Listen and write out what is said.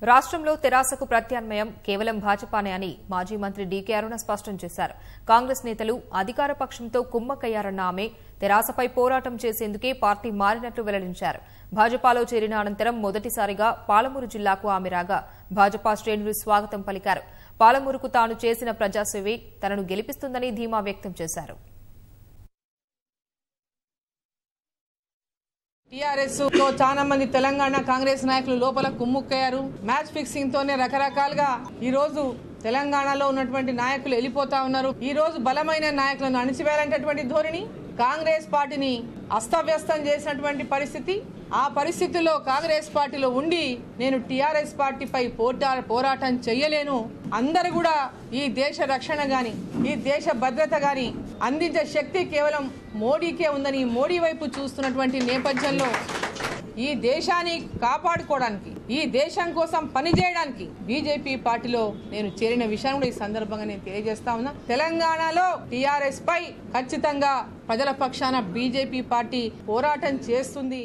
రాష్ట్రంలో తెరాసకు ప్రత్యామ్నాయం కేవలం భాజపానే అని మాజీ మంత్రి డీకే అరుణ స్పష్టం చేశారు. కాంగ్రెస్ నేతలు అధికార పక్షంతో కుమ్మక్కయ్యారన్న ఆమె తెరాసపై పోరాటం చేసేందుకే పార్టీ మారినట్లు వెల్లడించారు. భాజపాలో చేరిన అనంతరం మొదటిసారిగా పాలమూరు జిల్లాకు ఆమె రాగా భాజపా శ్రేణులు స్వాగతం పలికారు. పాలమూరుకు తాను చేసిన ప్రజాసేవే తనను గెలిపిస్తుందని ధీమా వ్యక్తం చేశారు. టీఆర్ఎస్ లో చాలా మంది తెలంగాణ కాంగ్రెస్ నాయకులు లోపల కుమ్ముక్కయ్యారు. మ్యాచ్ ఫిక్సింగ్ తోనే రకరకాలుగా ఈ రోజు తెలంగాణలో ఉన్నటువంటి నాయకులు వెళ్ళిపోతా ఉన్నారు. ఈ రోజు బలమైన నాయకులను అణిచివేయాలనేటువంటి ధోరణి, కాంగ్రెస్ పార్టీని అస్తవ్యస్తం చేసినటువంటి పరిస్థితి. ఆ పరిస్థితుల్లో కాంగ్రెస్ పార్టీలో ఉండి నేను టీఆర్ఎస్ పార్టీపై పోరాటం చెయ్యలేను. అందరూ కూడా ఈ దేశ రక్షణ గాని ఈ దేశ భద్రత గాని అందించే శక్తి కేవలం మోడీకే ఉందని మోడీ వైపు చూస్తున్నటువంటి నేపథ్యంలో ఈ దేశాన్ని కాపాడుకోవడానికి, ఈ దేశం కోసం పనిచేయడానికి బీజేపీ పార్టీలో నేను చేరిన విషయం కూడా ఈ సందర్భంగా నేను తెలియజేస్తా ఉన్నా. తెలంగాణలో టీఆర్ఎస్ పై ఖచ్చితంగా ప్రజల పక్షాన బీజేపీ పార్టీ పోరాటం చేస్తుంది.